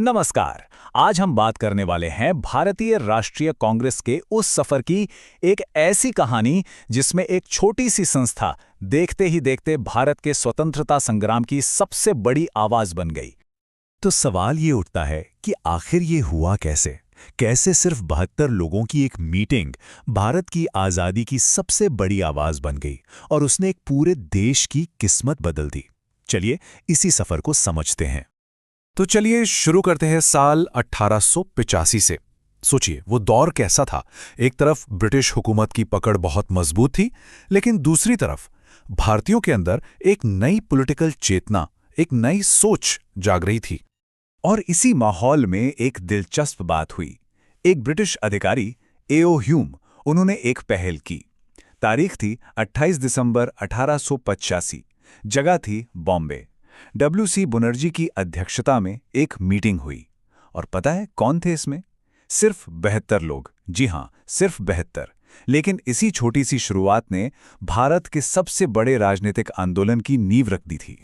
नमस्कार। आज हम बात करने वाले हैं भारतीय राष्ट्रीय कांग्रेस के उस सफर की, एक ऐसी कहानी जिसमें एक छोटी सी संस्था देखते ही देखते भारत के स्वतंत्रता संग्राम की सबसे बड़ी आवाज बन गई। तो सवाल ये उठता है कि आखिर ये हुआ कैसे? कैसे सिर्फ 72 लोगों की एक मीटिंग भारत की आज़ादी की सबसे बड़ी आवाज बन गई और उसने एक पूरे देश की किस्मत बदल दी? चलिए इसी सफर को समझते हैं। तो चलिए शुरू करते हैं साल 1885 से। सोचिए वो दौर कैसा था। एक तरफ ब्रिटिश हुकूमत की पकड़ बहुत मजबूत थी, लेकिन दूसरी तरफ भारतीयों के अंदर एक नई पॉलिटिकल चेतना, एक नई सोच जाग रही थी। और इसी माहौल में एक दिलचस्प बात हुई। एक ब्रिटिश अधिकारी एओ ह्यूम, उन्होंने एक पहल की। तारीख थी 28 दिसंबर 1885। जगह थी बॉम्बे। डब्ल्यूसी बनर्जी की अध्यक्षता में एक मीटिंग हुई। और पता है कौन थे इसमें? सिर्फ 72 लोग। जी हां, सिर्फ 72। लेकिन इसी छोटी सी शुरुआत ने भारत के सबसे बड़े राजनीतिक आंदोलन की नींव रख दी थी।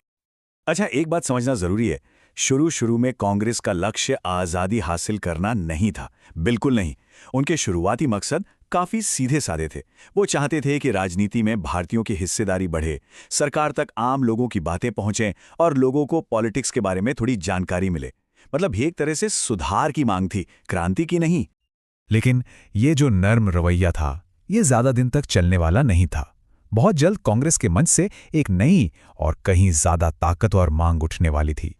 अच्छा, एक बात समझना जरूरी है। शुरू में कांग्रेस का लक्ष्य आज़ादी हासिल करना नहीं था, बिल्कुल नहीं। उनके शुरुआती मकसद काफी सीधे साधे थे। वो चाहते थे कि राजनीति में भारतीयों की हिस्सेदारी बढ़े, सरकार तक आम लोगों की बातें पहुंचें और लोगों को पॉलिटिक्स के बारे में थोड़ी जानकारी मिले। मतलब ये एक तरह से सुधार की मांग थी, क्रांति की नहीं। लेकिन ये जो नर्म रवैया था, ये ज्यादा दिन तक चलने वाला नहीं था। बहुत जल्द कांग्रेस के मंच से एक नई और कहीं ज्यादा ताकतवर मांग उठने वाली थी।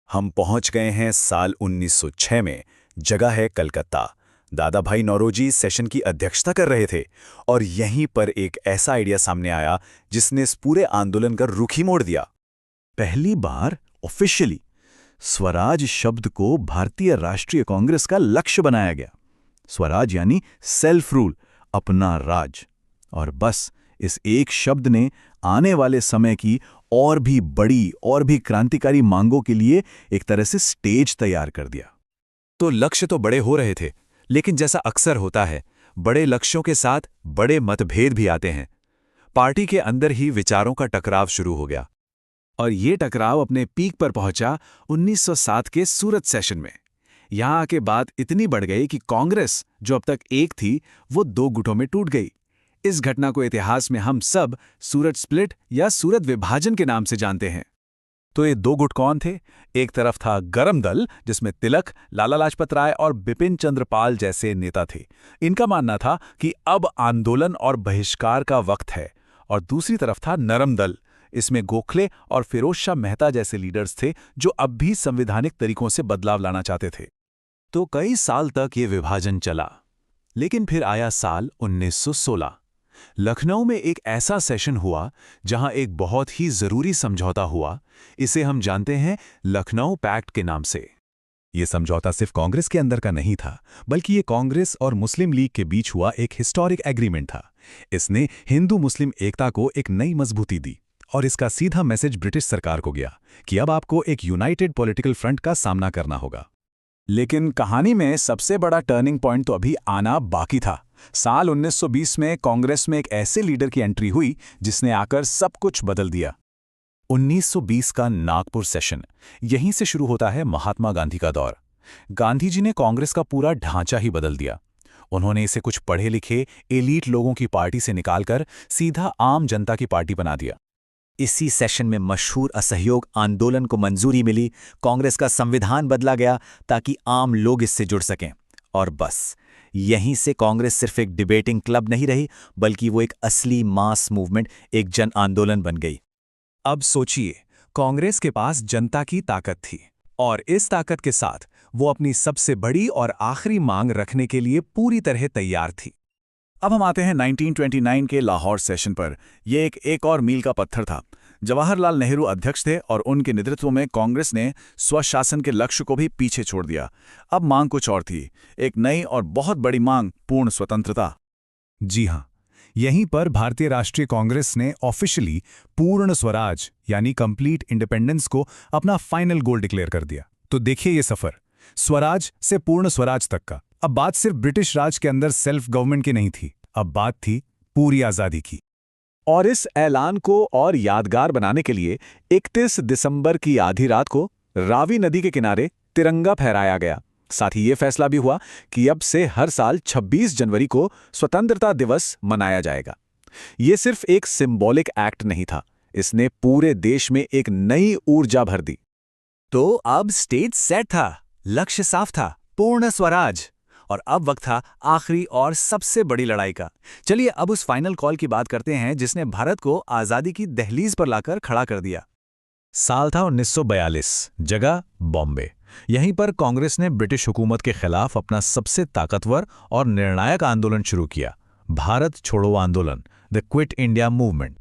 हम पहुंच गए हैं साल 1906 में। जगह है कलकत्ता। दादा भाई नौरोजी सेशन की अध्यक्षता कर रहे थे और यहीं पर एक ऐसा आइडिया सामने आया जिसने इस पूरे आंदोलन का रुख ही मोड़ दिया। पहली बार ऑफिशियली स्वराज शब्द को भारतीय राष्ट्रीय कांग्रेस का लक्ष्य बनाया गया। स्वराज यानी सेल्फ रूल, अपना राज। और बस इस एक शब्द ने आने वाले समय की और भी बड़ी और भी क्रांतिकारी मांगों के लिए एक तरह से स्टेज तैयार कर दिया। तो लक्ष्य तो बड़े हो रहे थे, लेकिन जैसा अक्सर होता है, बड़े लक्ष्यों के साथ बड़े मतभेद भी आते हैं। पार्टी के अंदर ही विचारों का टकराव शुरू हो गया। और ये टकराव अपने पीक पर पहुंचा 1907 के सूरत सेशन में। यहां आके बात इतनी बढ़ गई कि कांग्रेस, जो अब तक एक थी, वो दो गुटों में टूट गई। इस घटना को इतिहास में हम सब सूरत स्प्लिट या सूरत विभाजन के नाम से जानते हैं। तो ये दो गुट कौन थे? एक तरफ था गरम दल, जिसमें तिलक, लाला लाजपत राय और बिपिन चंद्र पाल जैसे नेता थे। इनका मानना था कि अब आंदोलन और बहिष्कार का वक्त है। और दूसरी तरफ था नरम दल। इसमें गोखले और फिरोज शाह मेहता जैसे लीडर्स थे, जो अब भी संवैधानिक तरीकों से बदलाव लाना चाहते थे। तो कई साल तक ये विभाजन चला, लेकिन फिर आया साल 1916। लखनऊ में एक ऐसा सेशन हुआ जहां एक बहुत ही जरूरी समझौता हुआ। इसे हम जानते हैं लखनऊ पैक्ट के नाम से। ये समझौता सिर्फ कांग्रेस के अंदर का नहीं था, बल्कि ये कांग्रेस और मुस्लिम लीग के बीच हुआ एक हिस्टोरिक एग्रीमेंट था। इसने हिंदू मुस्लिम एकता को एक नई मजबूती दी और इसका सीधा मैसेज ब्रिटिश सरकार को गया कि अब आपको एक यूनाइटेड पॉलिटिकल फ्रंट का सामना करना होगा। लेकिन कहानी में सबसे बड़ा टर्निंग पॉइंट तो अभी आना बाकी था। साल 1920 में कांग्रेस में एक ऐसे लीडर की एंट्री हुई जिसने आकर सब कुछ बदल दिया। 1920 का नागपुर सेशन। यहीं से शुरू होता है महात्मा गांधी का दौर। गांधी जी ने कांग्रेस का पूरा ढांचा ही बदल दिया। उन्होंने इसे कुछ पढ़े लिखे एलीट लोगों की पार्टी से निकालकर सीधा आम जनता की पार्टी बना दिया। इसी सेशन में मशहूर असहयोग आंदोलन को मंजूरी मिली। कांग्रेस का संविधान बदला गया ताकि आम लोग इससे जुड़ सकें। और बस यहीं से कांग्रेस सिर्फ एक डिबेटिंग क्लब नहीं रही, बल्कि वो एक असली मास मूवमेंट, एक जन आंदोलन बन गई। अब सोचिए, कांग्रेस के पास जनता की ताकत थी और इस ताकत के साथ वो अपनी सबसे बड़ी और आखिरी मांग रखने के लिए पूरी तरह तैयार थी। अब हम आते हैं 1929 के लाहौर सेशन पर। यह एक और मील का पत्थर था। जवाहरलाल नेहरू अध्यक्ष थे और उनके नेतृत्व में कांग्रेस ने स्वशासन के लक्ष्य को भी पीछे छोड़ दिया। अब मांग कुछ और थी, एक नई और बहुत बड़ी मांग, पूर्ण स्वतंत्रता। जी हां, यहीं पर भारतीय राष्ट्रीय कांग्रेस ने ऑफिशियली पूर्ण स्वराज यानी कंप्लीट इंडिपेंडेंस को अपना फाइनल गोल डिक्लेयर कर दिया। तो देखिए ये सफर, स्वराज से पूर्ण स्वराज तक का। अब बात सिर्फ ब्रिटिश राज के अंदर सेल्फ गवर्नमेंट की नहीं थी, अब बात थी पूरी आजादी की। और इस ऐलान को और यादगार बनाने के लिए 31 दिसंबर की आधी रात को रावी नदी के किनारे तिरंगा फहराया गया। साथ ही ये फैसला भी हुआ कि अब से हर साल 26 जनवरी को स्वतंत्रता दिवस मनाया जाएगा। ये सिर्फ एक सिंबॉलिक एक्ट नहीं था, इसने पूरे देश में एक नई ऊर्जा भर दी। तो अब स्टेज सेट था, लक्ष्य साफ था, पूर्ण स्वराज। और अब वक्त था आखिरी और सबसे बड़ी लड़ाई का। चलिए अब उस फाइनल कॉल की बात करते हैं जिसने भारत को आजादी की दहलीज पर लाकर खड़ा कर दिया। साल था 1942, जगह बॉम्बे। यहीं पर कांग्रेस ने ब्रिटिश हुकूमत के खिलाफ अपना सबसे ताकतवर और निर्णायक आंदोलन शुरू किया, भारत छोड़ो आंदोलन, द क्विट इंडिया मूवमेंट।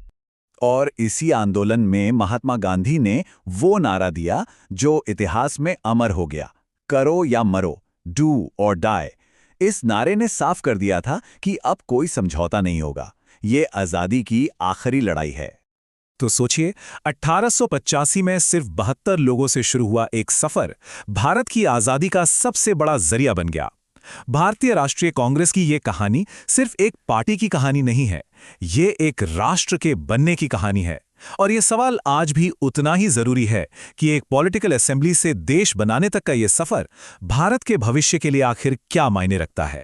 और इसी आंदोलन में महात्मा गांधी ने वो नारा दिया जो इतिहास में अमर हो गया, करो या मरो, डू और डाई। इस नारे ने साफ कर दिया था कि अब कोई समझौता नहीं होगा, ये आजादी की आखिरी लड़ाई है। तो सोचिए, 1885 में सिर्फ 72 लोगों से शुरू हुआ एक सफर भारत की आजादी का सबसे बड़ा जरिया बन गया। भारतीय राष्ट्रीय कांग्रेस की ये कहानी सिर्फ एक पार्टी की कहानी नहीं है, ये एक राष्ट्र के बनने की कहानी है। और ये सवाल आज भी उतना ही जरूरी है कि एक पॉलिटिकल असेंबली से देश बनाने तक का ये सफर भारत के भविष्य के लिए आखिर क्या मायने रखता है।